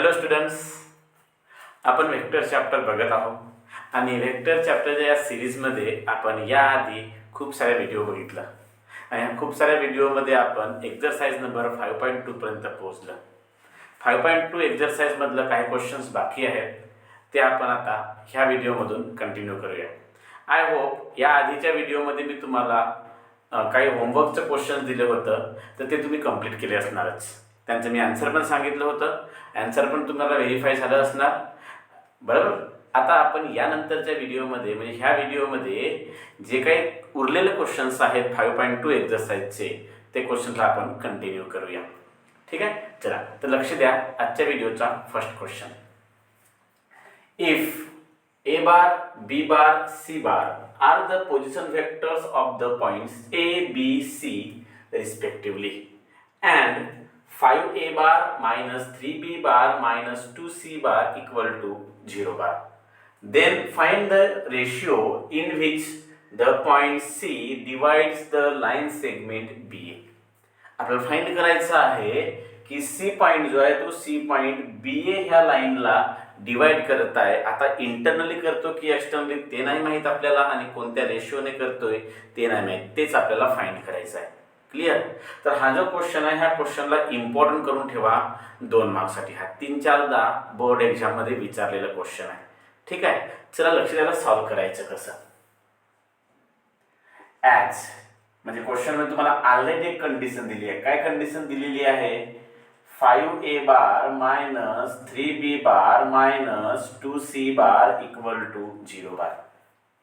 Hello students, आपण vector chapter बघत आहोत आणि वेक्टर चॅप्टरच्या या सिरीजमध्ये आपण याआधी खूप सारे व्हिडिओ बघितला आणि ह्या खूप साऱ्या व्हिडिओमध्ये आपण एक्झरसाइज नंबर 5.2 पर्यंत पोहोचलो. 5.2 एक्झरसाइजमधलं काही क्वेश्चन्स बाकी आहेत ते आपण आता ह्या व्हिडिओमधून कंटिन्यू करूया. आय होप या आधीच्या व्हिडिओमध्ये मी तुम्हाला काही होमवर्कचं क्वेश्चन्स दिलं होतं तर ते तुम्ही कंप्लीट केले असणारच. त्यांचं मी आन्सर पण सांगितलं होतं, आन्सर पण तुम्हाला व्हेरीफाय झालं असणार बरोबर. आता आपण यानंतरच्या व्हिडिओमध्ये म्हणजे ह्या व्हिडिओमध्ये जे काही उरलेले क्वेश्चन्स आहेत 5.2 एक्झरसाइजचे ते क्वेश्चन्सला आपण कंटिन्यू करूया. ठीक आहे, चला तर लक्ष द्या. आजच्या व्हिडिओचा first question, if a bar, b bar, c bar are the position vectors of the points a, b, c respectively and 5a bar minus 3b bar minus 2c bar equal to 0 bar, then find the ratio in which the point c divides the line segment ba. आपल्याला find करायचं आहे की C point जो आहे तो C point बी ए ह्या लाईनला divide करत आहे. आता इंटरनली करतो की एक्सटर्नली ते नाही माहीत आपल्याला आणि कोणत्या रेशिओने करतोय ते नाही माहीत, तेच आपल्याला फाइंड करायचं आहे. क्लिअर. तर हा जो क्वेश्चन आहे ह्या क्वेश्चनला इम्पॉर्टंट करून ठेवा 2 मार्क्ससाठी. हा 3-4दा बोर्ड एक्झाममध्ये विचारलेला क्वेश्चन आहे. ठीक आहे, चला लक्ष द्यायला सॉल्व्ह करायचं कसं. ॲज म्हणजे क्वेश्चन मध्ये तुम्हाला ऑलरेडी एक कंडिशन दिली आहे. काय कंडिशन दिलेली आहे? 5a bar minus 3b bar minus 2c bar equal to 0 bar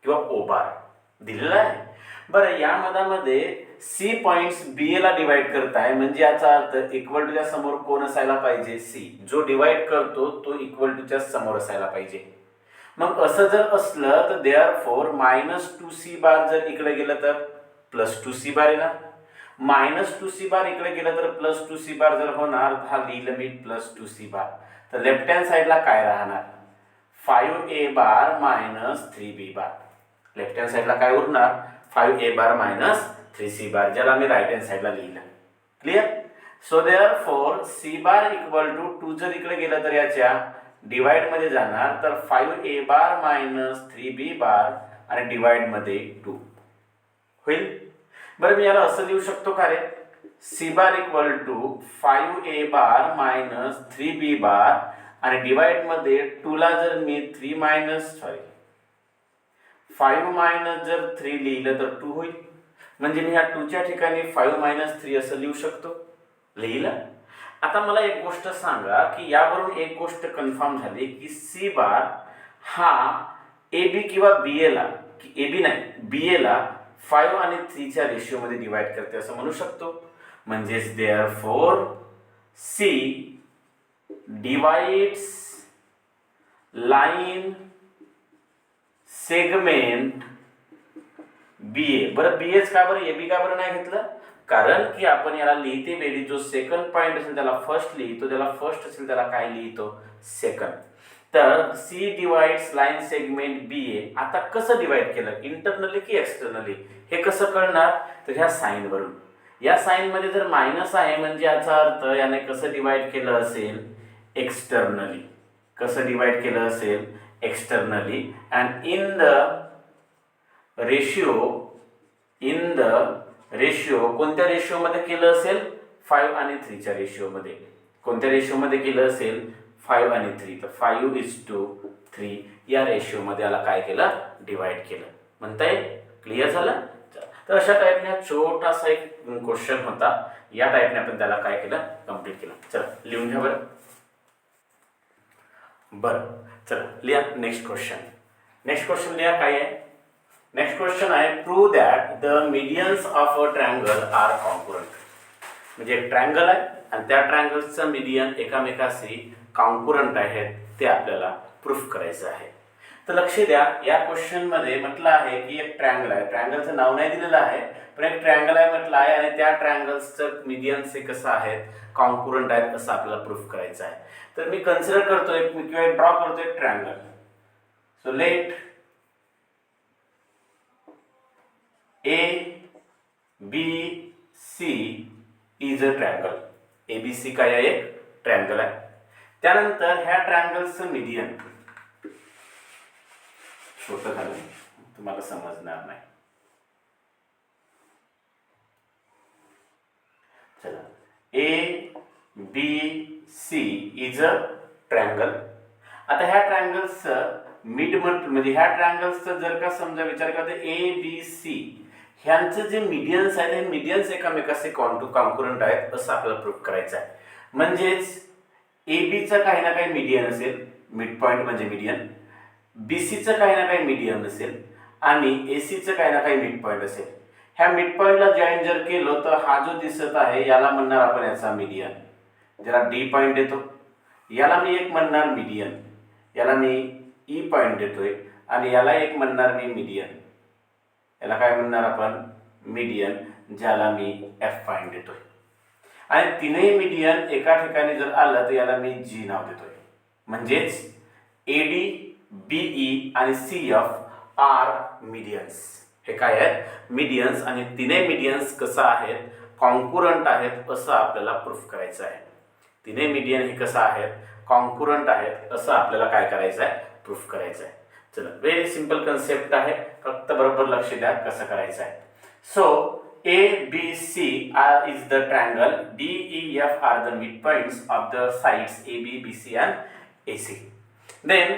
किंवा o बार दिलेला आहे. बरं, या मधामध्ये c पॉइंट्स b ला डिवाइड करत आहे म्हणजे याचा अर्थ इक्वल टूच्या समोर कोण असायला पाहिजे? c. जो डिवाइड करतो तो इक्वल टूच्या समोर असायला पाहिजे. मग असं जर असलं तर देअरफॉर मायनस 2c बार जर इकडे गेलं तर प्लस 2c बार येणार. मायनस 2c बार इकडे गेलं तर प्लस 2c बार जर होणार, हा लिहिलं मी प्लस 2c बार. तर लेफ्ट हँड साईडला काय राहणार? 5a बार मायनस 3b बार. लेफ्ट हँड साईडला काय उरणार? 5a बार मायनस 3c बार, ज्याला मी राईट हँड साईडला लिहिलं. Clear. So therefore c bar equal to 2 जर इकडे गेलं तर याच्या डिवाइड मध्ये जाणार, तर 5a bar minus 3b bar आणि डिवाइड मध्ये 2 होईल. बरं, मी याला असं लिहू शकतो का रे? C bar equal to 5a bar minus 3b bar आणि डिवाइड मध्ये 2 ला जर मी 5 मायनस जर 3 लिहिलं तर 2 होईल. म्हणजे मी ह्या 2च्या ठिकाणी 5 मायनस 3 असं लिहू शकतो. लिहिलं. आता मला एक गोष्ट सांगा की यावरून एक गोष्ट कन्फर्म झाली की सी बार हा ए बी किंवा बी एला, ए बी नाही बी एला 5 आणि 3 च्या रेशिओ मध्ये डिवाइड करते असं म्हणू शकतो. म्हणजेच therefore C divides line segment B A. बरं, बी एच का बरं ए बी का बरं नाही घेतलं? कारण की आपण याला लिहिते वेळी जो सेकंड पॉइंट असेल त्याला फर्स्ट लिहितो, ज्याला फर्स्ट असेल त्याला काय लिहितो? सेकंड. तर C divides line segment B ए. आता कसं डिवाइड केलं, इंटरनली की एक्सटर्नली, हे कसं कळणार? तर ह्या साइन वरून. या साइन मध्ये जर मायनस आहे म्हणजे याचा अर्थ याने कसं डिवाइड केलं असेल? एक्सटर्नली. कसं डिवाइड केलं असेल? Externally. And in the ratio कोणत्या रेशिओ मध्ये केलं असेल? 5 आणि 3 च्या रेशिओ मध्ये. कोणत्या रेशिओ मध्ये केलं असेल? 5 आणि 3. तर 5:3 या रेशिओ मध्ये याला काय केलं? डिवाइड केलं. म्हणता येईल. क्लिअर झालं. तर अशा टाईपने छोटासा एक क्वेश्चन होता. या टाईपने आपण त्याला काय केलं? कंप्लीट केलं. चला लिहून घ्या बरं. चला लिहा नेक्स्ट क्वेश्चन. नेक्स्ट क्वेश्चन लिहा. काय आहे? नेक्स्ट क्वेश्चन आहे, prove that the medians of a triangle are congruent. म्हणजे एक ट्रायंगल आहे आणि त्या ट्रायंगलचं मीडियन एकामेकाशी कॉन्ग्रुएंट आहेत, ते आपल्याला प्रूफ करायचं आहे. तर लक्ष द्या, या क्वेश्चन मध्ये म्हटलं आहे की एक ट्रायंगल आहे. ट्रायंगलचं नाव नाही दिलेलं आहे पण एक ट्रायंगल आहे म्हटलं आहे आणि त्या ट्रायंगल्सचं मीडियन्स हे कसं आहेत? कॉन्ग्रुएंट आहेत असं आपल्याला प्रूफ करायचं आहे. तर मी कन्सिडर करतोय किंवा ड्रॉ करतोय एक triangle. So let A B C is a triangle. ABC काय आहे? एक ट्रायंगल आहे. त्यानंतर ह्या ट्रायंगलचं मीडियन छोटं झालं, तुम्हाला समजणार नाही. चला, ABC इज अ ट्रायंगल. आता ह्या ट्रायंगल्सचं मिड म्हणजे ह्या ट्रायंगल्सचं जर का समजा विचार करता ABC ह्यांचं जे मीडियन्स आहेत हे मीडियन्स एकामेकाचे कॉन्कुरंट आहेत असं आपल्याला प्रूव्ह करायचं आहे. म्हणजेच ABचं काही ना काही मीडियन असेल, मिड पॉईंट म्हणजे मीडियन, BCचं काही ना काही मीडियन असेल आणि ACचं काही ना काही मिड पॉईंट असेल. ह्या मिड पॉईंटला जॉईन जर केलं तर हा जो दिसत आहे याला म्हणणार आपण याचा मीडियन. ज्याला D पॉईंट येतो याला मी एक म्हणणार मीडियन, याला मी E पॉईंट देतोय आणि याला एक म्हणणार मी मीडियन, याला काय म्हणणार आपण मीडियन, ज्याला मी F पॉईंट देतोय. आणि तीनही मीडियन एका ठिकाणी जर आलं तर याला मी G नाव देतोय. म्हणजेच AD, BE आणि CF आर मीडियन्स. हे काय आहेत मीडियन्स आणि तीनही मीडियन्स कसं आहेत कॉन्कुरंट आहेत असं आपल्याला प्रूफ करायचं आहे. तीनही मीडियन हे कसं आहेत कॉन्कुरंट आहेत असं आपल्याला काय करायचं आहे प्रूफ करायचं आहे. चला, व्हेरी सिंपल कन्सेप्ट आहे, फक्त बरोबर लक्ष द्या कसं करायचं आहे. So ABC is the triangle, DEF are the midpoints of the sides AB, BC and AC. Then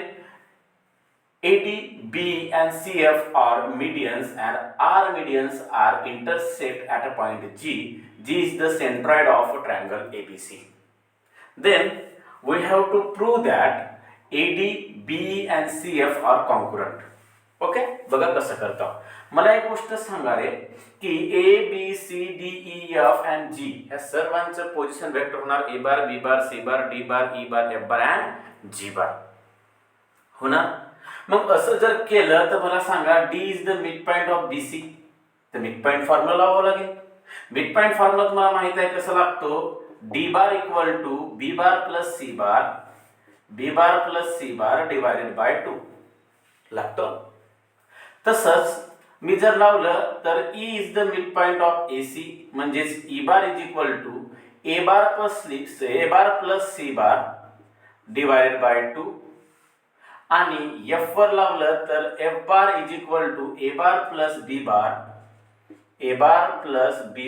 AD, BE and CF are medians and R medians are intersect at a point G. G is the centroid of a triangle ABC. Then we have to prove that AD, BE and CF are congruent. Okay, बघा कसं करतो. मला एक गोष्ट सांगा रे की A, B, C, D, E, F and G ह्या सर्वांचं पोझिशन वेक्टर होणार A bar, B bar, C bar, D bar, E bar, F bar and G बार होणार. मग असं जर केलं तर मला सांगा D is the mid point of BC. तर मिड पॉइंट फॉर्म्युला लावावा लागेल. मिड पॉइंट फॉर्म्युला तुम्हाला माहित आहे कसं लागतो, D bar equal to B bar plus C bar, B bar plus C bar divided by 2 लागतो. तसंच मी जर लावलं तर E is the mid point of AC. म्हणजेच E bar is equal to A bar plus C bar divided by 2 आणि F वर लावलं तर F bar is equal to A bar plus B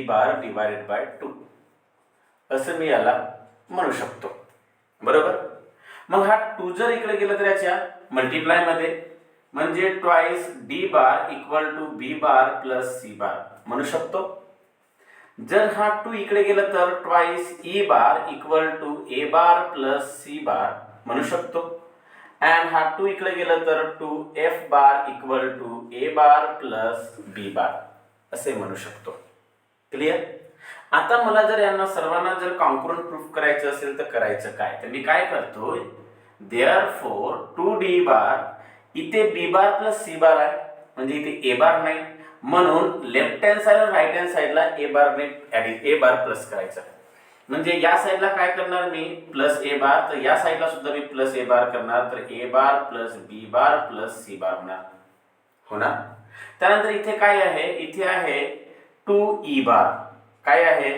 bar divided by 2 असं मी याला म्हणू शकतो. बरोबर. मग हा 2 जर इकडे गेला तर याच्या मल्टिप्लाय मध्ये म्हणजे twice D bar equal to B bar plus C bar म्हणू शकतो. जर हा 2 इकडे गेला तर twice E bar equal to A bar plus C bar म्हणू शकतो. and हा 2 इकडे गेलं तर 2F bar equal to A bar plus B bar असे म्हणू शकतो. क्लिअर. आता मला जर यांना सर्वांना जर कॉन्क्रुरंट प्रूफ करायचं असेल तर करायचं काय, तर मी काय करतोय, देअरफॉर 2D बार इथे B बार प्लस C बार आहे म्हणजे इथे A बार नाही, म्हणून लेफ्ट हँड साइड आणि राइट हँड साइडला A बार ने A बार प्लस करायचा. म्हणजे या साइडला काय करणार मी प्लस A बार, तर या साइडला सुद्धा मी प्लस A बार करणार, तर A bar plus B bar plus C बार होणार. त्यानंतर इथे काय आहे, इथे आहे 2E बार. काय आहे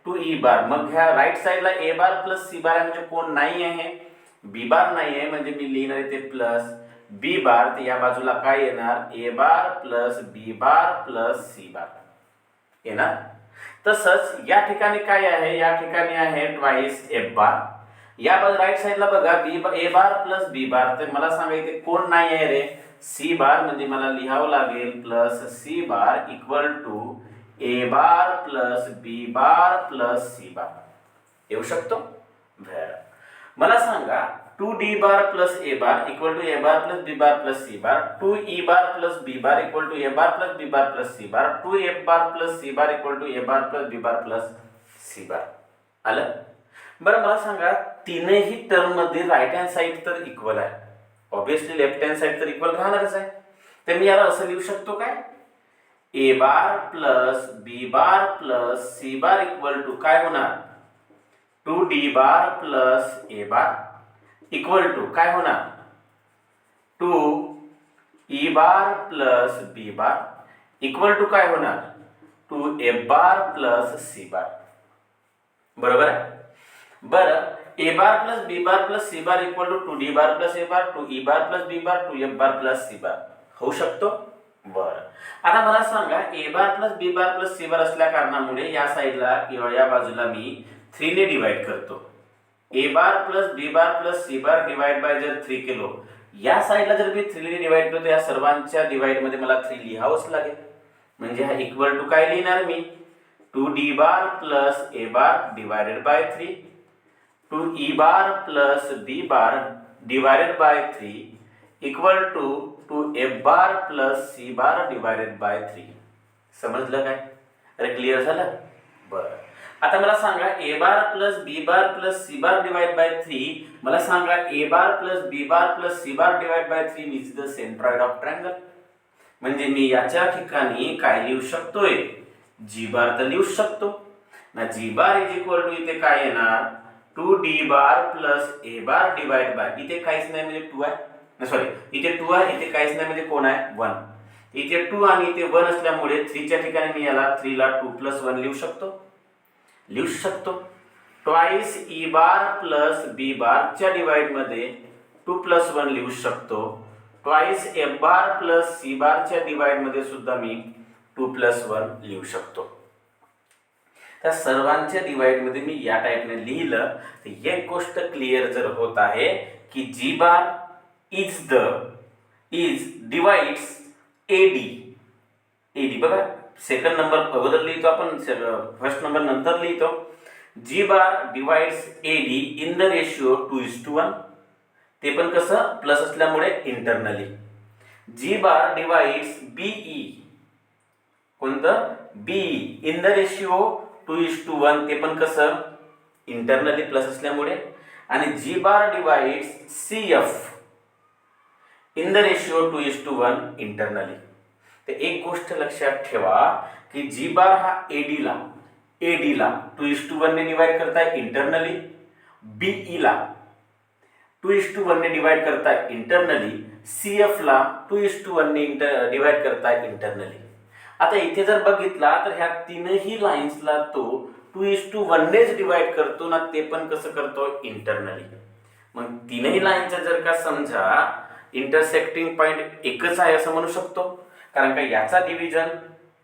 2E बार. मग ह्या राइट साइडला A बार प्लस C बार आहे म्हणजे कोण नाही आहे, B बार नाही आहे, म्हणजे मी लिहिणार इथे प्लस B बार. तर या बाजूला काय येणार A bar plus B bar plus C बार येणार. तसंच या ठिकाणी काय आहे, या ठिकाणी आहे ट्वाइस F बार. या राइट साइडला बघा A बार प्लस B बार. तर मला सांगा इथे कोण नाही आहे रे, C बार. म्हणजे मला लिहावं लागेल plus C bar equal to A bar plus B bar plus C bar येऊ शकतो. मला सांगा 2D bar plus A bar equal to A bar plus B bar plus C bar, 2E bar plus B bar equal to A bar plus B bar plus C bar, 2F bar plus C bar equal to A bar plus B bar plus C bar. आलं. बरं मला सांगा तीनही term मध्ये right hand side तर equal आहे, obviously left hand side तर equal राहणारच आहे. तर मी याला असं लिहू शकतो काय, A bar plus B bar plus C bar equal to काय होणार 2D bar plus A bar equal to काय होणार 2E bar plus B bar equal to काय होणार 2F बार प्लस C बार. बरोबर आहे. बरं A bar plus B bar plus C bar equal to D bar plus A bar to E bar plus B bar to F bar plus C bar होऊ शकतो. बरं, आता मला सांगा A bar plus B bar plus C bar असल्या कारणामुळे या साईडला किंवा या बाजूला मी 3 ने डिवाइड करतो. A bar plus B bar plus C bar divide by जर 3 केलो, या साईडला जर मी 3 ने डिवाइड केलो तर या सर्वांच्या डिवाइड मध्ये मला 3 लिहावंच लागेल. म्हणजे हा इक्वल टू काय लिहिणार मी 2d bar plus A bar divided by 3 two E bar plus B bar divided by 3 equal to F bar plus C bar divided by 3. समजलं काय? अरे क्लिअर झालं? बरं, आता मला सांगा A bar plus B bar plus C bar divide by 3. मला सांगा A bar plus B bar plus C bar divide by 3 is the centroid of triangle. म्हणजे मी याच्या ठिकाणी काय लिहू शकतोय? जी बार तर लिहू शकतो ना. जी बार इज इक्वल टू इथे काय येणार 2d bar plus A bar divide bye, इथे काहीच नाही म्हणजे 2 आहे, सॉरी इथे 2 आहे, इथे काहीच नाही म्हणजे कोण आहे 1. इथे 2 आणि इथे 1 असल्यामुळे 3 च्या ठिकाणी मी याला 3 ला 2 + 1 लिहू शकतो. Twice E bar plus B bar च्या डिवाइड मध्ये 2 + 1 लिहू शकतो. Twice F bar plus C bar च्या डिवाइड मध्ये सुद्धा मी 2 + 1 लिहू शकतो. त्या सर्वांच्या डिवाइड मध्ये मी या टाइपने लिहिलं तर एक गोष्ट क्लिअर जर होत आहे की G bar is divides AD बघा, सेकंड नंबर अगोदर लिहितो आपण, फर्स्ट नंबर नंतर लिहितो. G bar divides AD in the ratio 2:1, ते पण कसं प्लस असल्यामुळे internally. G bar divides BE, कोणतं बीई इन द रेशिओ 2:1, ते पण कसं इंटरनली प्लस असल्यामुळे. आणि G bar divides CF in the ratio 2:1 internally. तर एक गोष्ट लक्षात ठेवा की जी बार हा एडीला 2:1 ने डिवाइड करताय इंटरनली, बीईला 2:1 ने डिवाइड करताय इंटरनली, सीएफला 2:1 ने डिवाइड करताय इंटरनली. आता इथे जर बघितला तर ह्या तीनही लाईन्सला तो 2:1 नेच डिवाइड करतो ना, ते पण कसं करतो इंटरनली. मग तीनही लाईनचा जर का समजा इंटरसेक्टिंग पॉइंट एकच आहे असं म्हणू शकतो, कारण का याचा डिव्हिजन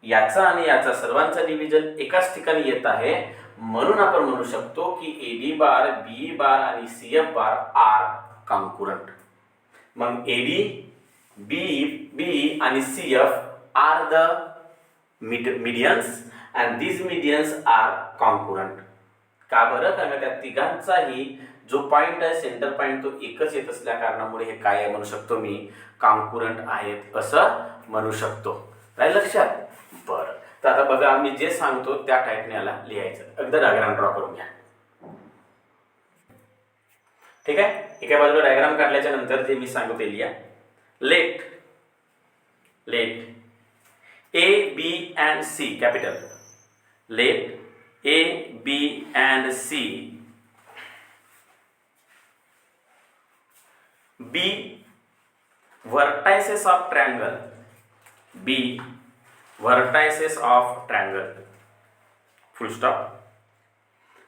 याचा आणि याचा सर्वांचा डिव्हिजन एकाच ठिकाणी येत आहे. म्हणून आपण म्हणू शकतो की एडी बार, बी बार आणि सीएफ बार आर कॉन्करंट. मग एडी, बी आणि CF are the medians and these medians are concurrent. का बरं? कारण त्या तिघांचाही जो पॉइंट आहे सेंटर पॉइंट तो एकच येत असल्या कारणामुळे हे काय आहे म्हणू शकतो मी कॉन्करंट आहेत असं म्हणू शकतो. राहील लक्षात? बरं, तर आता बघा मी जे सांगतो त्या टाईपने याला लिहायचं. अगदी डायग्राम ड्रॉ करून घ्या. ठीक आहे, एका बाजूला डायग्राम काढल्याच्या नंतर जे मी सांगतो ते लिहा. Let A, B and C capital. Let A, B and C be vertices of triangle. B vertices of triangle. Full stop.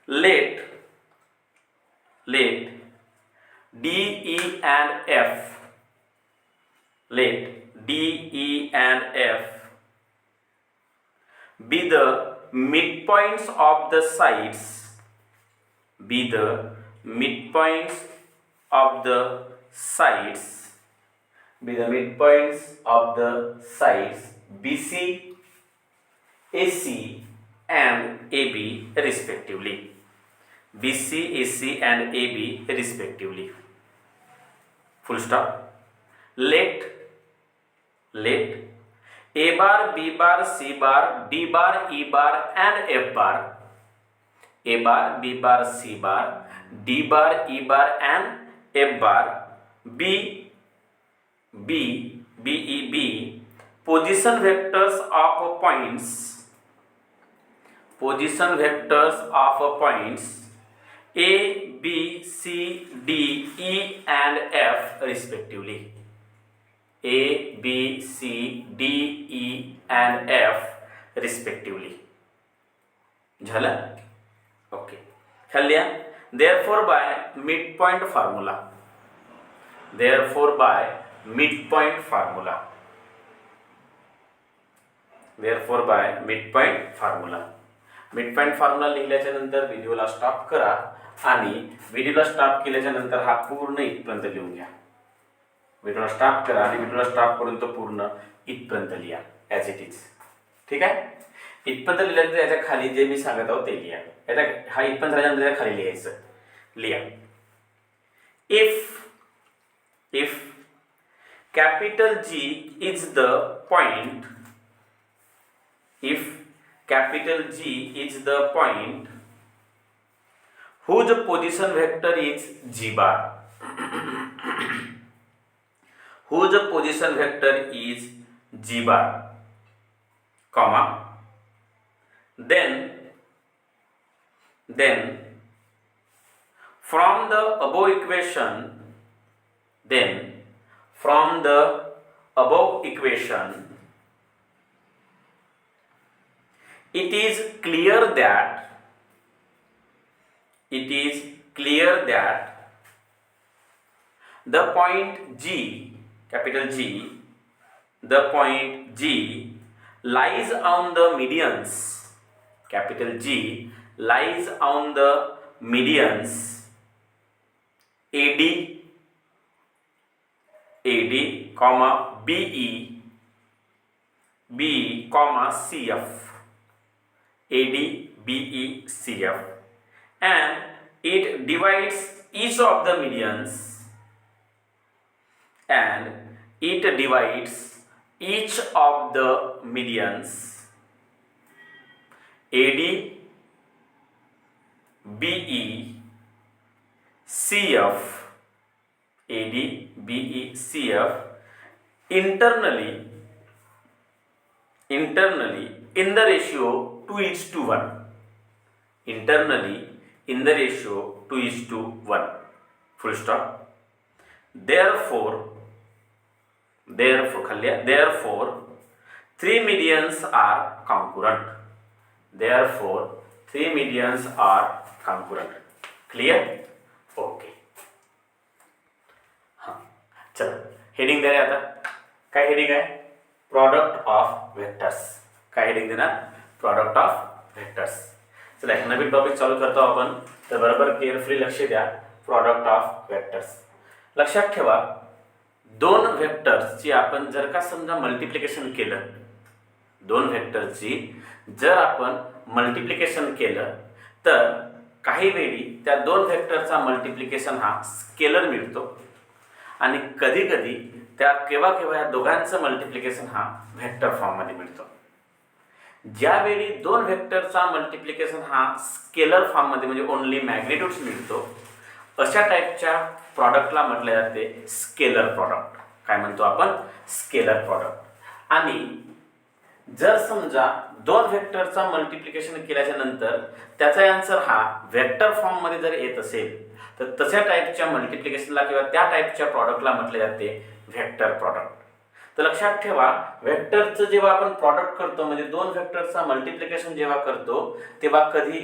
Let D, E and F. Let D, E and F be the midpoints of the sides. Be the midpoints of the sides. Be the midpoints of the sides BC, AC and AB respectively. BC, AC and AB respectively. Full stop. Let A bar, B bar, C bar, D bar, E bar and F bar. A bar, B bar, C bar, D bar, E bar and F bar be position vectors of points. Position vectors of points A, B, C, D, E and F respectively. A, B, C, D, E and F respectively. झालं? Okay, खाली लिहा. Therefore by midpoint formula. Therefore by midpoint formula. Therefore by midpoint formula. midpoint formula लिहिल्याच्या नंतर व्हिडिओला stop करा आणि व्हिडिओला stop केल्याच्या नंतर हा पूर्ण इथपर्यंत लिहून घ्या. व्हिडिओला स्टॉप करा आणि व्हिडिओला स्टॉप करून तो पूर्ण इथपर्यंत लिहा ॲज इट इज. ठीक आहे. इथपर्यंत लिहिल्यानंतर याच्या खाली जे मी सांगत आहोत ते लिहा. याच्या हा इथपर्यंत झाल्यानंतर याच्या खाली लिहायचं. लिहा. if capital G is the point, if capital G is the point whose position vector is G bar, whose position vector is G bar, comma, then from the above equation, it is clear that the point G, capital G, the point G lies on the medians, capital G lies on the medians AD, comma BE, comma CF, AD, BE, CF, and it divides each of the medians, AD, BE, CF, AD, BE, CF internally in the ratio 2:1. Internally in the ratio 2:1. Full stop. Therefore three medians are concurrent. Therefore three medians are concurrent. Clear? Okay. चलो heading दे आता. काय heading आहे? Product of vectors. काय heading देणार? Product of vectors. चला एक नवीन topic चालू करतो आपण. तर बरोबर केअरफुली लक्ष द्या. Product of vectors. लक्षात ठेवा दोन व्हेक्टर्सची आपण जर का समजा मल्टिप्लिकेशन केलं, दोन व्हेक्टरची जर आपण मल्टिप्लिकेशन केलं तर काही वेळी त्या दोन व्हेक्टरचा मल्टिप्लिकेशन हा स्केलर मिळतो आणि कधी कधी त्या केव्हा या दोघांचं मल्टिप्लिकेशन हा व्हेक्टर फॉर्ममध्ये मिळतो. ज्यावेळी दोन व्हेक्टरचा मल्टिप्लिकेशन हा स्केलर फॉर्ममध्ये म्हणजे ओनली मॅग्निट्यूड्स मिळतो अशा टाईपच्या प्रॉडक्टला म्हटले जाते स्केलर प्रॉडक्ट. काय म्हणतो आपण? Scalar product. आणि जर समजा दोन व्हेक्टरचा मल्टिप्लिकेशन केल्याच्या नंतर त्याचा आन्सर हा व्हेक्टर फॉर्ममध्ये जर येत असेल तर तशा टाईपच्या मल्टिप्लिकेशनला किंवा त्या टाईपच्या प्रॉडक्टला म्हटले जाते व्हेक्टर प्रॉडक्ट. तर लक्षात ठेवा व्हेक्टरचं जेव्हा आपण प्रॉडक्ट करतो म्हणजे दोन व्हेक्टरचा मल्टिप्लिकेशन जेव्हा करतो तेव्हा कधी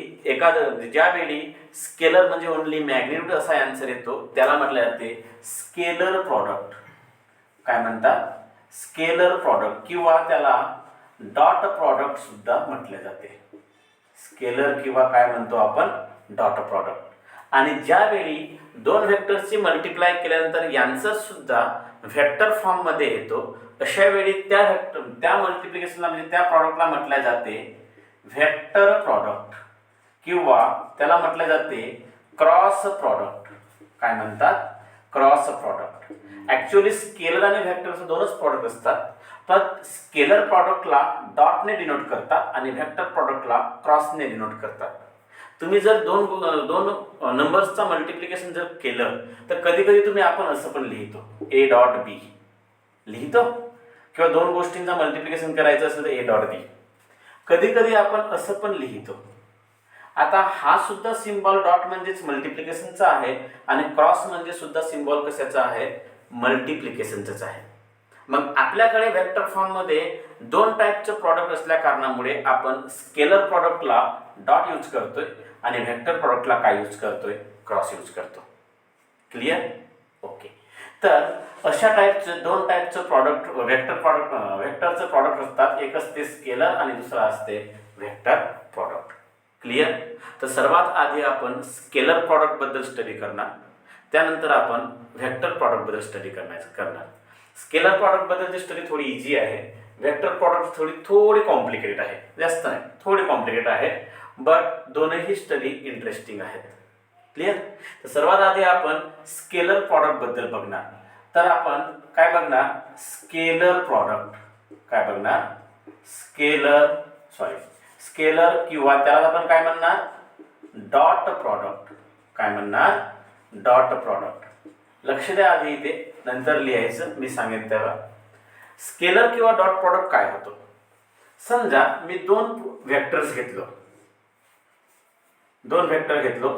ज्यावेळी स्केलर म्हणजे ओनली मॅग्निट्यूड असा आन्सर येतो त्याला म्हटले जाते स्केलर प्रॉडक्ट. काय म्हणतात? स्केलर प्रॉडक्ट किंवा त्याला डॉट प्रॉडक्ट सुद्धा म्हटले जाते. स्केलर किंवा काय म्हणतो आपण? Dot product. आणि ज्यावेळी दोन व्हेक्टर्सची मल्टिप्लाय केल्यानंतर आन्सर सुद्धा व्हेक्टर फॉर्ममध्ये येतो अशा वेळी त्या मल्टिप्लिकेशनला म्हणजे त्या प्रॉडक्टला म्हटले जाते व्हेक्टर प्रॉडक्ट किंवा त्याला म्हटले जाते क्रॉस प्रॉडक्ट. काय म्हणतात? Cross product. ॲक्च्युअली स्केलर आणि व्हेक्टरचं दोनच प्रॉडक्ट असतात पण स्केलर प्रॉडक्टला डॉटने डिनोट करतात आणि व्हेक्टर प्रॉडक्टला क्रॉसने डिनोट करतात. तुम्ही जर दोन नंबर्सचा मल्टिप्लिकेशन जर केलं तर कधी कधी तुम्ही आपण असं पण लिहितो ए डॉट बी लिहितो किंवा दोन गोष्टींचा मल्टिप्लिकेशन करायचं असेल तर ए डॉट बी. कधी कधी आपण असं पण लिहितो. आता हा सुद्धा सिम्बॉल डॉट म्हणजेच मल्टिप्लिकेशनचा आहे आणि क्रॉस म्हणजे सुद्धा सिम्बॉल कशाचा आहे? मल्टिप्लिकेशनचाच आहे. मग आपल्याकडे व्हेक्टर फॉर्ममध्ये दोन टाईपचे प्रॉडक्ट असल्या कारणामुळे आपण स्केलर प्रॉडक्टला डॉट यूज करतोय आणि व्हेक्टर प्रॉडक्टला काय यूज करतोय? क्रॉस यूज करतो. क्लिअर? ओके. तर अशा टाईपचे दोन टाईपचं प्रॉडक्ट व्हेक्टरचं प्रॉडक्ट असतात. एक असते स्केलर आणि दुसरा असते व्हेक्टर प्रॉडक्ट. क्लिअर? तर सर्वात आधी आपण स्केलर प्रॉडक्ट बद्दल स्टडी करणार, त्यानंतर आपण व्हेक्टर प्रॉडक्ट बद्दल स्टडी करणार. स्केलर प्रॉडक्ट बद्दलची स्टडी थोडी इझी आहे, व्हेक्टर प्रॉडक्ट थोडी कॉम्प्लिकेटेड आहे, जास्त नाही थोडी कॉम्प्लिकेटेड आहे, बट दोनही स्टडी इंटरेस्टिंग आहेत. क्लिअर? तर सर्वात आधी आपण स्केलर प्रॉडक्ट बद्दल बघणार. तर आपण काय बघणार? Scalar product. काय बघणार? स्केलर किंवा त्याला आपण काय म्हणणार? Dot product. काय म्हणणार? Dot product. लक्ष द्या आधी इथे, नंतर लिहायचं मी सांगेन तेव्हा. स्केलर किंवा डॉट प्रॉडक्ट काय होतो? समजा मी दोन व्हेक्टर्स घेतलो,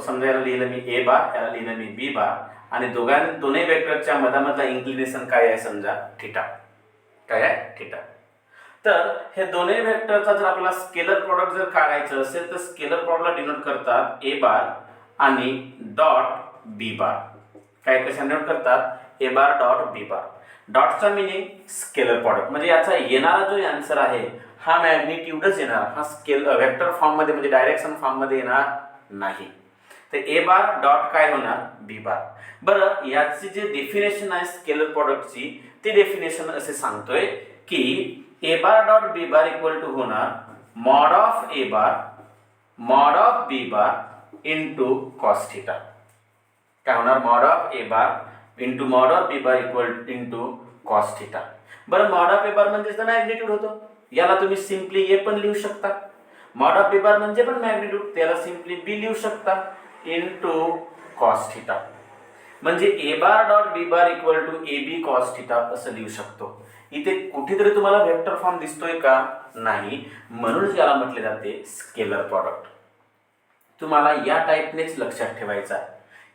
समजा याला लिहिलं मी ए बार, याला लिहिलं मी बी बार, आणि दोन्ही वेक्टरच्या मधामधला इन्क्लिनेशन काय आहे? समजा थीटा. काय आहे? थीटा. तर हे दोन्ही वेक्टरचा जर आपल्याला स्केलर प्रॉडक्ट जर काढायचं असेल तर स्केलर प्रॉडक्टला डिनोट करतात ए बार आणि डॉट बी बार. काय कशा डिनोट करतात? A bar dot B bar. डॉटचा मिनिंग स्केलर प्रॉडक्ट, म्हणजे याचा येणारा जो आन्सर आहे हा मॅग्निट्यूडच येणार, हा वेक्टर फॉर्म मध्ये म्हणजे डायरेक्शन फॉर्म मध्ये येणार नाही. तर ए बार डॉट काय होणार? B bar. बरं, याची जे डेफिनेशन आहे स्केलर प्रॉडक्टची, ती डेफिनेशन असे सांगतोय की A bar dot B bar equal to होणार mod of A bar mod of B bar into cos theta. काय होणार? Mod of A bar into mod of B bar equal into cos theta. बरं, mod of A bar म्हणजे magnitude होतो, याला तुम्ही simply ए पण लिहू शकता. मॉड ऑफ बी बार म्हणजे पण मॅग्निट्यूड, त्याला सिम्पली बी लिहू शकता इंटू कॉस थीटा. म्हणजे A bar dot B bar equal to A B cos theta असं लिहू शकतो. इथे कुठेतरी तुम्हाला वेक्टर फॉर्म दिसतोय का? नाही, म्हणूनच याला म्हटले जाते स्केलर प्रॉडक्ट. तुम्हाला या टाईपनेच लक्षात ठेवायचं आहे,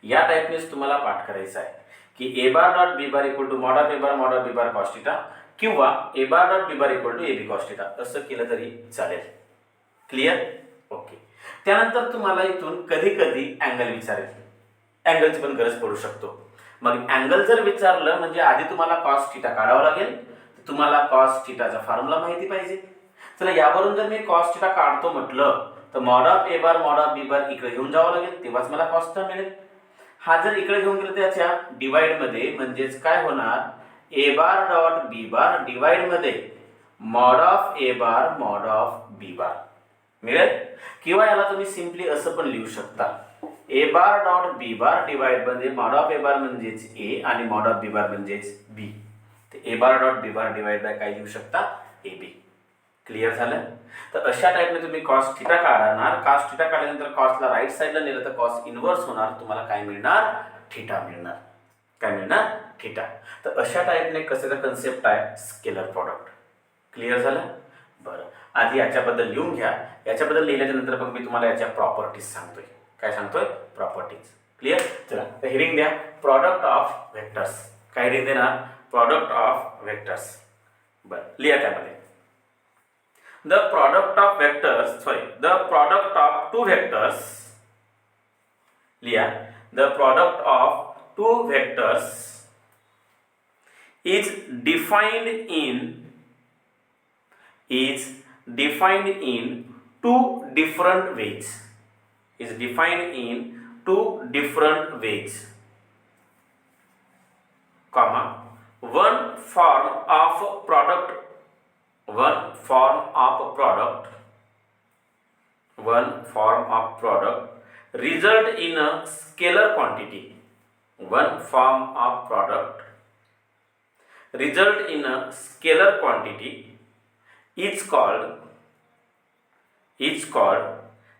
या टाईपनेच तुम्हाला पाठ करायचा आहे की A bar dot B bar equal to mod of A bar mod of B bar cos theta किंवा A bar dot B bar equal to A B cos theta असं केलं तरी चालेल. क्लिअर? ओके. त्यानंतर तुम्हाला इथून कधी कधी अँगल विचारेल, अँगलची पण गरज पडू शकतो. मग अँगल जर विचारलं म्हणजे आधी तुम्हाला कॉस थीटा काढावा लागेल, तुम्हाला कॉस थीटाचा फॉर्म्युला माहिती पाहिजे. चला, यावरून जर मी कॉस थीटा काढतो म्हटलं तर mod of A bar mod of B bar इकडे घेऊन जावं लागेल, तेव्हाच मला कॉस थीटा मिळेल. हा जर इकडे घेऊन गेलो त्याच्या डिवाइड मध्ये, म्हणजेच काय होणार? A bar dot B bar divide मध्ये mod of A bar mod of B bar मिळेल. किंवा याला तुम्ही सिम्पली असं पण लिहू शकता, A bar dot B bar divide मध्ये मॉड ऑफ ए बार म्हणजेच ए आणि मॉड ऑफ बी बार म्हणजेच B. A bar dot B bar divide by काय लिहू शकता? ए बी. क्लिअर झालं? तर अशा टाईपने तुम्ही कॉस थीटा काढणार. कॉस थीटा काढल्यानंतर कॉसला राईट साईडला नेलं तर कॉस इनवर्स होणार, तुम्हाला काय मिळणार? थीटा मिळणार. काय मिळणार? थीटा. तर अशा टाईपने कशाचा कन्सेप्ट आहे? Scalar product. क्लिअर झालं? बरं, आधी याच्याबद्दल लिहून घ्या. याच्याबद्दल लिहिल्याच्या नंतर मग मी तुम्हाला याच्या प्रॉपर्टीज सांगतोय. काय सांगतोय? प्रॉपर्टीज. क्लिअर? चला, तर हेडिंग द्या प्रॉडक्ट ऑफ व्हेक्टर्स. काय हेडिंग देणार? Product of vectors. बरं, लिहा त्यामध्ये the product of two vectors. लिहा the product of two vectors is defined in two different ways. Is defined in two different ways, comma, one form of product result in a scalar quantity. One form of product result in a scalar quantity is called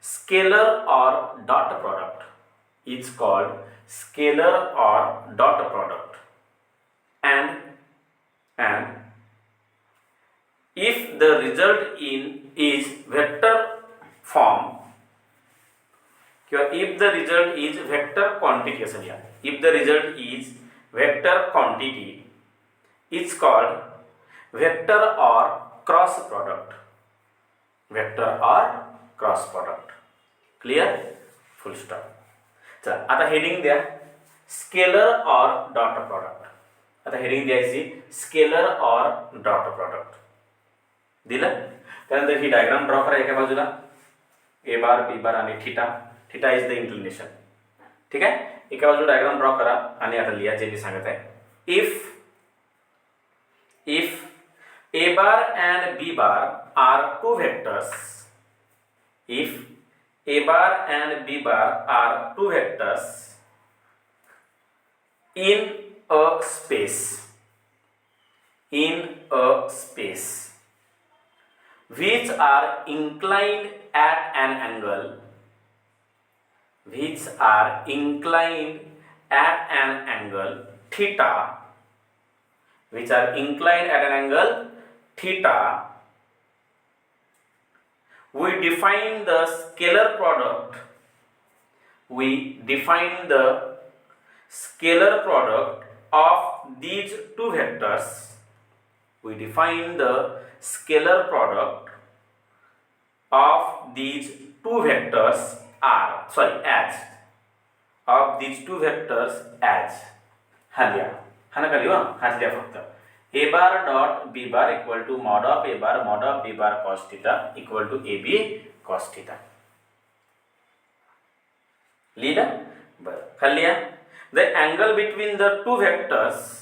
scalar or dot product. It's called scalar or dot product. And if the result is vector form, if the result is vector quantity, if the result is vector quantity, it's called vector or cross product. Vector or cross product. Clear? Full stop. चला, आता heading द्या scalar और dot product. आता heading द्यायची scalar और dot product. दिलं. त्यानंतर ही diagram draw करा एका बाजूला ए बार बी बार आणि theta. Theta is the inclination. ठीक आहे. एका बाजूला डायग्राम ड्रॉ करा आणि आता लिहा जे मी सांगत आहे. If A bar and B bar are two vectors, if a bar and b bar are two vectors in a space which are inclined at an angle theta, we define the scalar product of these two vectors. We define the scalar product of these two vectors as हा लिहा. हा नका लिहू, हाच लिहा फक्त. A bar dot B bar equal to mod of A bar mod of B bar cos theta equal to A B cos theta. लिहिलं. बरं, खाली लिहा. The angle between the two vectors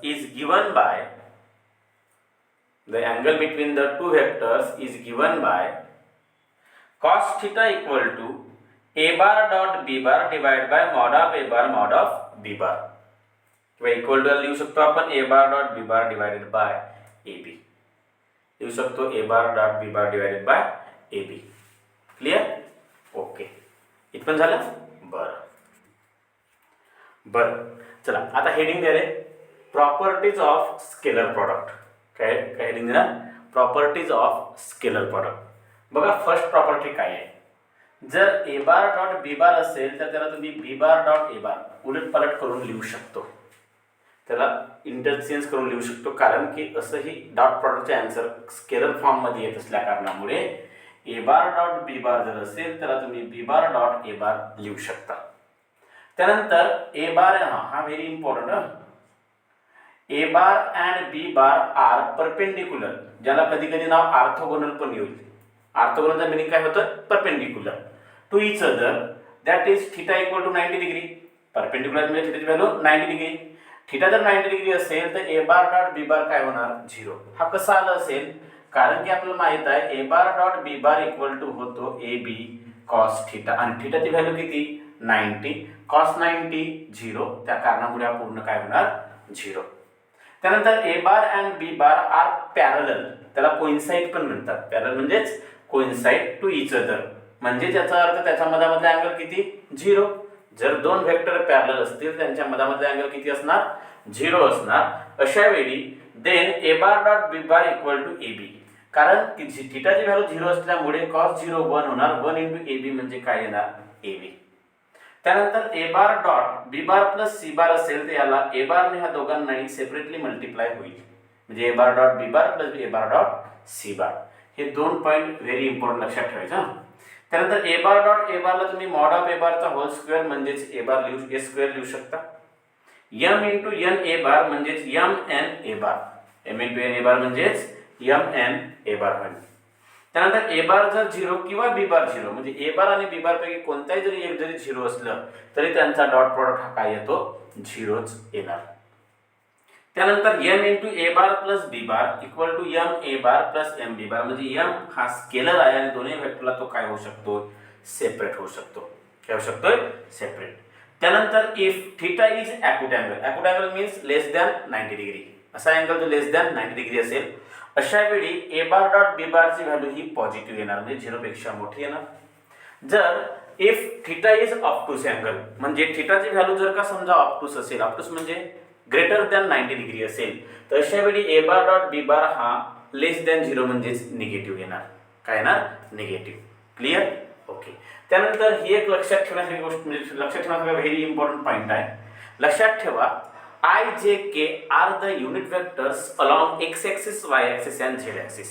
is given by cos theta equal to A bar dot B bar divide by mod of A bar mod of B bar. किंवा equal to लिहू शकतो आपण A bar dot B bar divided by A B. लिहू शकतो A bar dot B bar divided by A B. Clear. Okay. इथपर्यंत झालं. बरं चला आता हेडिंग द्या रे. Properties of scalar product. काय हेडिंग दिला? Properties of scalar product. बघा फर्स्ट प्रॉपर्टी काय आहे. जर ए बार डॉट बी बार असेल तर त्याला तुम्ही बी बार डॉट ए बार उलटपालट करून लिहू शकतो. त्याला इंटरचेंज करून लिहू शकतो. कारण की असंही डॉट प्रॉडक्टचे आन्सर स्केलर फॉर्ममध्ये येत असल्या कारणामुळे ए बार डॉट बी बार जर असेल त्याला तुम्ही बी बार डॉट ए बार लिहू शकता. त्यानंतर ए बार हा very important. A bar and B bar are perpendicular, ज्याला कधी कधी नाव ऑर्थोगोनल पण येईल. ऑर्थोगोनलचा मिनिंग काय होतं? Perpendicular to each other, that is theta equal to 90 degree. Perpendicular म्हणजे थीटाची व्हॅल्यू 90 डिग्री. थीटा जर 90 डिग्री असेल तर ए बार डॉट बी बार काय होणार? 0. हा कसा आला असेल? कारण की आपल्याला माहित आहे A bar dot B bar equal to होतो ए बी कॉस थीटा आणि थीटाची व्हॅल्यू किती? 90. कॉस 90 0. त्या कारणामुळे हा पूर्ण काय होणार? 0. त्यानंतर A bar and B bar are parallel, त्याला कोइन्साइड पण म्हणतात. पॅरलल म्हणजेच कोइन्साइड टू इच अदर, म्हणजे त्याचा अर्थ त्याच्या मधामधला अँगल किती? 0. जर दोन व्हेक्टर पॅरलल असतील त्यांच्या मधामधला अँगल किती असणार? 0 असणार. अशा वेळी then A bar dot B bar equal to A B, कारण की थीटाची व्हॅल्यू 0 असल्यामुळे कॉस 0 1 होणार. 1 इंटू ए बी म्हणजे काय येणार? A B. त्यानंतर A bar dot B bar plus C bar असेल तर याला ए बारने ह्या दोघांनाही सेपरेटली मल्टिप्लाय होईल. म्हणजे A bar dot B bar plus A bar dot C bar. हे दोन पॉईंट व्हेरी इम्पॉर्टंट लक्षात ठेवायचं. त्यानंतर ए बार डॉट ए बारला तुम्ही मॉड ऑफ ए बारचा होल स्क्वेअर म्हणजेच ए बार ए स्क्वेअर लिहू शकता. M into N A bar म्हणजेच M N A bar. M into N A bar म्हणजेच एम एन ए बार होईल. त्यानंतर ए बार जर 0 किंवा बी बार 0 म्हणजे ए बार आणि बी बार पैकी कोणताही जरी एक जरी 0 असलं तरी त्यांचा डॉट प्रॉडक्ट हा काय येतो? 0च येणार. त्यानंतर M into A bar plus B bar equal to M A bar plus M B bar, म्हणजे एम हा स्केलर आहे आणि दोन्ही व्हेक्टरला तो काय होऊ शकतो? सेपरेट होऊ शकतो. काय होऊ शकतोय? सेपरेट. त्यानंतर if theta is acute angle, acute angle means less than 90 degree, असा अँगल जो लेस दॅन 90 डिग्री असेल अशा वेळी ए बार डॉट बी बारची व्हॅल्यू ही पॉझिटिव्ह येणार, म्हणजे 0 पेक्षा मोठी येणार. जर if theta is obtuse angle, म्हणजे थीटाची व्हॅल्यू जर का समजा ऑप्टूस असेल, ऑप्टूस म्हणजे ग्रेटर दॅन 90 डिग्री असेल तर अशा वेळी ए बार डॉट बी बार हा लेस दॅन 0 म्हणजेच निगेटिव्ह येणार. काय येणार? निगेटिव्ह. क्लिअर? ओके. त्यानंतर ही एक लक्षात ठेवण्यासारखी गोष्ट, म्हणजे लक्षात ठेवण्यासारखा व्हेरी इम्पॉर्टंट पॉईंट आहे. लक्षात ठेवा I, J, K are the unit vectors along x axis, y axis and z axis.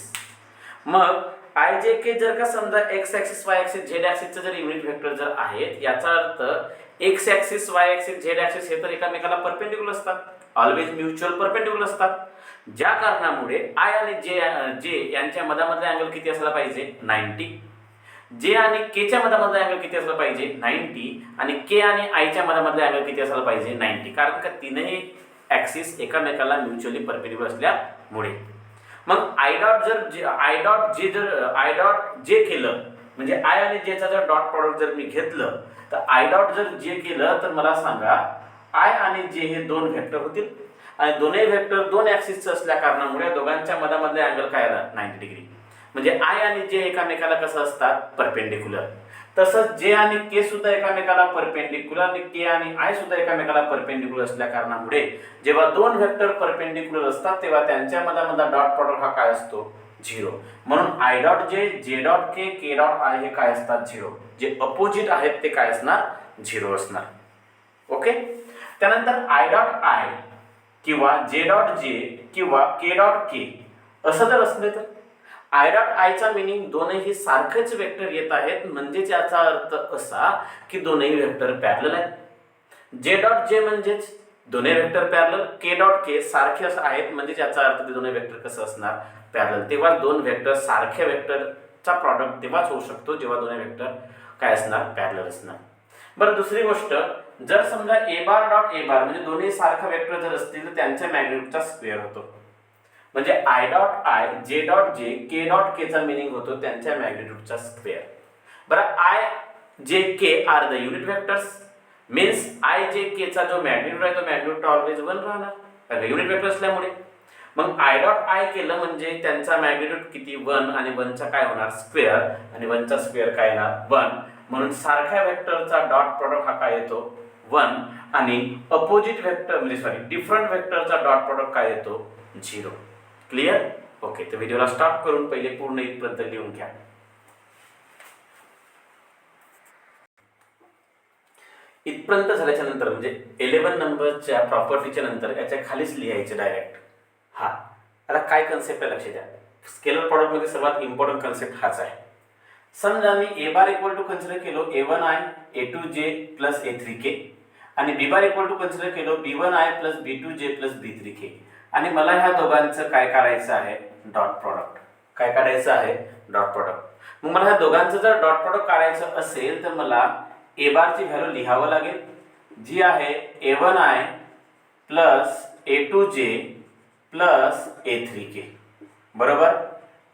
मग आय जे के जर का समजा X axis Y axis Z ऍक्सिसचं जर युनिट व्हेक्टर जर आहेत, याचा अर्थ X axis Y axis Z axis हे तर एकामेकाला परपेंडिक्युलर असतात, ऑलवेज म्युच्युअल परपेंडिक्युलर असतात, ज्या कारणामुळे आय आणि जे यांच्या मधामधला अँगल किती असला पाहिजे 90, जे आणि के च्या मधामधला अँगल किती असला पाहिजे 90, आणि के आणि आय च्या मधामधला अँगल किती असला पाहिजे 90, कारण का तीनही ऍक्सिस एकामेकाला म्युच्युअली परपेंडिक्युलर असल्यामुळे. मग आय डॉट जे केलं म्हणजे आय आणि जे चा जर डॉट प्रॉडक्ट जर मी घेतलं तर आय डॉट जर जे केलं तर मला सांगा आय आणि जे हे दोन व्हेक्टर होतील आणि दोन्ही व्हेक्टर दोन ऍक्सिसचे असल्या कारणामुळे दोघांच्या मधामधले अँगल काय आला 90 डिग्री. म्हणजे आय आणि जे एकामेकाला कसं असतात परपेंडिक्युलर. तसंच जे आणि के सुद्धा एकामेकाला परपेंडिक्युलर आणि के आणि आय सुद्धा एकामेकाला परपेंडिक्युलर असल्या कारणामुळे जेव्हा दोन व्हेक्टर परपेंडिक्युलर असतात तेव्हा त्यांच्या मधामधला डॉट प्रॉडक्ट हा काय असतो 0. म्हणून आय डॉट जे डॉट के डॉट आय हे काय असतात 0. जे अपोजिट आहेत ते काय असणार 0 असणार. ओके. त्यानंतर आय डॉट आय किंवा जे डॉट जे किंवा के डॉट के असं जर असले तर आय डॉट आयचा मिनिंग दोनही सारखेच वेक्टर येत आहेत, म्हणजेच याचा अर्थ असा की दोनही वेक्टर पॅरलल आहेत. जे डॉट जे म्हणजेच दोन्ही वेक्टर पॅरलल, के डॉट के सारखे आहेत म्हणजेच याचा अर्थ ते दोन्ही वेक्टर कसं असणार पॅरलल. तेव्हा दोन वेक्टर सारख्या वेक्टरचा प्रॉडक्ट तेव्हाच होऊ शकतो जेव्हा दोन्ही वेक्टर काय असणार पॅरलल असणार. बरं, दुसरी गोष्ट, जर समजा ए बार डॉट ए बार म्हणजे दोन्ही सारखे वेक्टर जर असतील तर त्यांच्या मॅग्निट्यूडचा स्क्वेअर होतो. म्हणजे I dot I J dot J K dot के चा मिनिंग होतो त्यांच्या मॅग्निट्यूडचा स्क्वेअर. बरं, I J K are the unit vectors, means I J K चा जो मॅग्निट्यूड आहे तो मॅग्निट्यूड ऑलवेज 1 राहणार युनिट वेक्टर असल्यामुळे. मग आय डॉट आय केलं म्हणजे त्यांचा मॅग्निट्यूड किती 1 आणि 1 चा काय होणार स्क्वेअर आणि 1 चा स्क्वेअर काय येणार 1. म्हणून सारख्या वेक्टरचा डॉट प्रॉडक्ट हा काय येतो 1 आणि अपोजिट वेक्टर म्हणजे डिफरंट वेक्टरचा डॉट प्रॉडक्ट काय येतो 0. क्लिअर? ओके. तर व्हिडिओला स्टॉप करून पहिले पूर्ण इथपर्यंत लिहून घ्या. इथपर्यंत झाल्याच्या नंतर म्हणजे 11 नंबरच्या प्रॉपर्टीच्या नंतर याच्या खालीच लिहायचे डायरेक्ट. आता काय कन्सेप्ट आहे लक्ष द्या. स्केलर प्रॉडक्ट मध्ये सर्वात इम्पॉर्टंट कन्सेप्ट हाच आहे. समजा मी A bar equal to consider केलो a1i a2j प्लस a3k आणि b bar equal to consider केलो b1i plus b2j plus b3k आणि मला ह्या दोघांचं काय करायचं आहे डॉट प्रॉडक्ट. काय काढायचं आहे डॉट प्रॉडक्ट. मग मला ह्या दोघांचं जर डॉट प्रॉडक्ट काढायचं असेल तर मला ए बारची व्हॅल्यू लिहावं लागेल जी आहे a1i plus a2j plus a3k बरोबर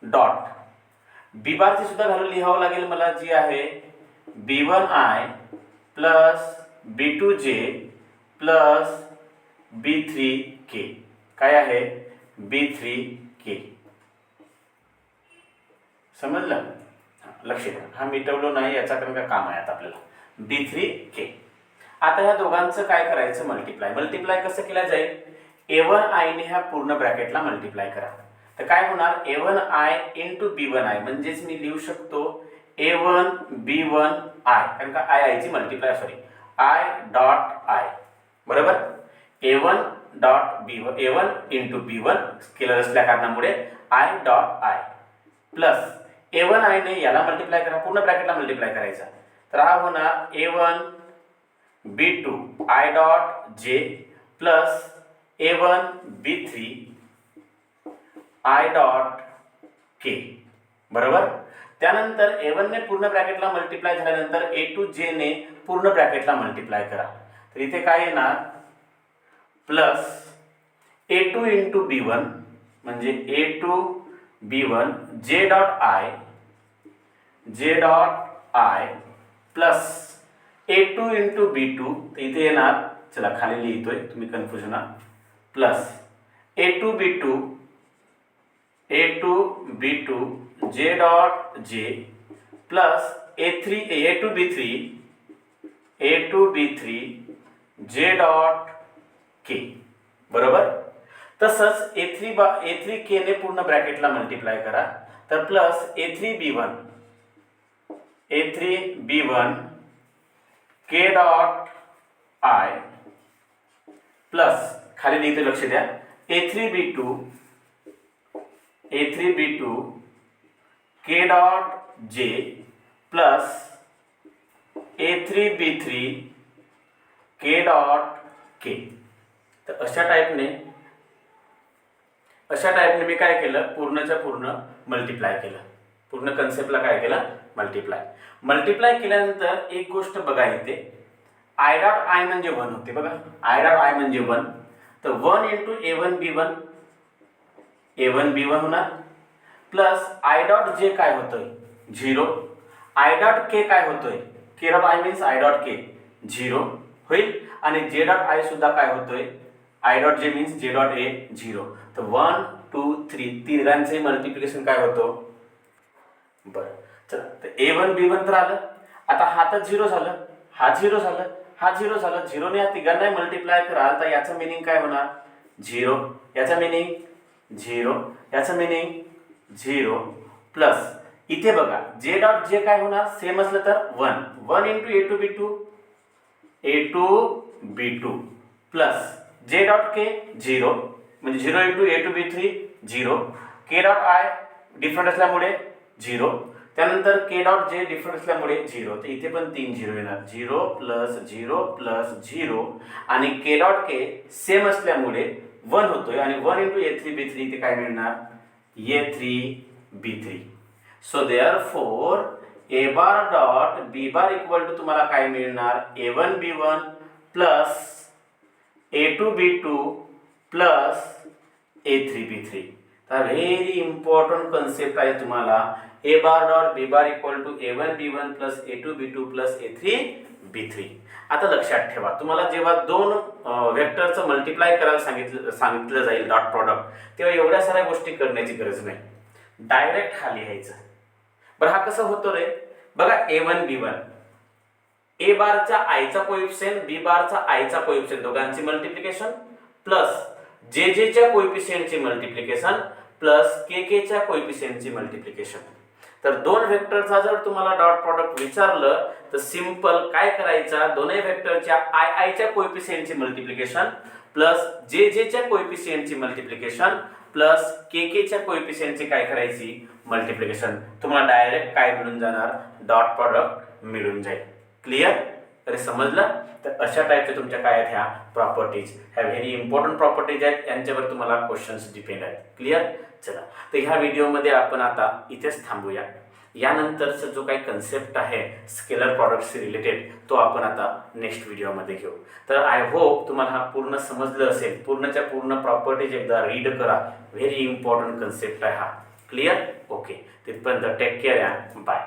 डॉट. बी बारची सुद्धा व्हॅल्यू लिहावं लागेल मला जी आहे b1i plus b2j plus b3k. काय आहे b3k. समजलं? लक्ष द्या. हा मिटवलो नाही याचा कारण काय काम आहे आता आपल्याला b3k. आता ह्या दोघांचं काय करायचं मल्टिप्लाय कसं केलं जाईल a1i ने ह्या पूर्ण ब्रॅकेटला मल्टिप्लाय करा. तर काय होणार a1i इंटू b1i म्हणजेच मी लिहू शकतो a1 b1i कारण का i ची मल्टिप्लाय i डॉट i बरोबर. a1 dot b1 a1 into b1 scalar असल्या कारणामुळे i dot i plus a1i ने याला मल्टिप्लाय करा पूर्ण ब्रॅकेटला मल्टिप्लाय करायचा. तर हा होणार a1 b2 i dot j plus a1 b3 i dot k बरोबर. त्यानंतर a1 ने पूर्ण ब्रॅकेटला मल्टिप्लाय झाल्यानंतर a2j ने पूर्ण ब्रॅकेटला मल्टिप्लाय करा. तर इथे काय येणार प्लस a2 इंटू b1 म्हणजे a2 b1 j dot i plus a2 into b2 तर इथे येणार चला खाली लिहितोय तुम्ही कन्फ्युज होणार plus a2 b2 j dot j plus a2 b3 j dot k बरोबर. तसंच a3k ने पूर्ण ब्रॅकेटला मल्टिप्लाय करा तर plus a3 b1 k dot i plus खाली लिहितो लक्ष द्या a3 b2 के डॉट जे प्लस A3B3 के डॉट के. तर अशा टाईपने मी काय केलं, पूर्णच्या पूर्ण मल्टिप्लाय केलं. पूर्ण कन्सेप्टला काय केलं, मल्टिप्लाय केल्यानंतर एक गोष्ट बघा इथे, आय डॉट आय म्हणजे 1 होते बघा. आय डॉट आय म्हणजे 1, तर 1 इंटू A1B1 होणार प्लस आय डॉट जे काय होतोय 0, आय डॉट के काय होतोय, K dot I means I dot K 0 होईल आणि जे डॉट आय सुद्धा काय होतोय, I dot J means J dot A 0. तर 1 2 3 तिघांचे मल्टिप्लिकेशन काय होतो. बरं चला, तर A1B1 तर आलं. आता हा तर 0 झालं, हा 0 झालं, हा 0 झालं. 0 ने या तिघांना मल्टिप्लाय कराल तर याचं मिनिंग काय होणार, 0. याचं मिनिंग 0, याचं मिनिंग 0 प्लस इथे बघा जे डॉट जे काय होणार, सेम असलं तर 1 into A2B2 plus J dot K 0 म्हणजे 0 into A2B3 0, K dot I different असल्यामुळे 0, त्यानंतर के डॉट जे डिफरंट असल्यामुळे 0. तर इथे पण 3 0 येणार, 0 प्लस 0 प्लस 0 आणि के डॉट के सेम असल्यामुळे 1 होतोय आणि 1 इंटू A3B3 इथे काय मिळणार, A3B3. So therefore A bar dot B bar equal to तुम्हाला काय मिळणार, A1B1 plus A2B2 plus A3B3. तर व्हेरी इम्पॉर्टंट कन्सेप्ट आहे तुम्हाला. A bar dot B bar equal to A1B1 plus A2B2 plus A3B3. आता लक्षात ठेवा, तुम्हाला जेव्हा दोन वेक्टरचं मल्टिप्लाय करायला सांगितलं जाईल डॉट प्रॉडक्ट, तेव्हा एवढ्या साऱ्या गोष्टी करण्याची गरज नाही, डायरेक्ट हा लिहायचं. बरं हा कसं होतो रे, बघा A1B1 A बारचा आयचा कोएफिशिएंट, B बारचा आयचा कोएफिशिएंट दोघांची मल्टिप्लिकेशन प्लस जे जे च्या कोएफिशिएंटची मल्टिप्लिकेशन प्लस के के च्या कोएफिशिएंटची मल्टिप्लिकेशन. तर दोन वेक्टरचा जर तुम्हाला डॉट प्रॉडक्ट विचारलं तर सिंपल काय करायचं, दोन्ही वेक्टरच्या आय आय च्या कोएफिशिएंटची मल्टिप्लिकेशन प्लस जे जे च्या कोएफिशिएंटची मल्टिप्लिकेशन प्लस के के च्या कोएफिशिएंटची काय करायची मल्टिप्लिकेशन. तुम्हाला डायरेक्ट काय मिळून जाणार, डॉट प्रॉडक्ट मिळून जाईल. क्लिअर, तरी समजलं. तर अशा टाईपच्या तुमच्या काय आहेत ह्या प्रॉपर्टीज, ह्या व्हेरी इम्पॉर्टंट प्रॉपर्टीज आहेत, यांच्यावर तुम्हाला क्वेश्चन्स डिपेंड आहेत. क्लिअर. चला, तर ह्या व्हिडिओमध्ये आपण आता इथेच थांबूया. यानंतरचा जो काही कन्सेप्ट आहे स्केलर प्रॉडक्टशी रिलेटेड, तो आपण आता नेक्स्ट व्हिडिओमध्ये घेऊ. तर आय होप तुम्हाला हा पूर्ण समजलं असेल. पूर्णच्या पूर्ण प्रॉपर्टीज एकदा रीड करा, व्हेरी इम्पॉर्टंट कन्सेप्ट आहे हा. क्लिअर. ओके, तिथपर्यंत टेक केअर, बाय.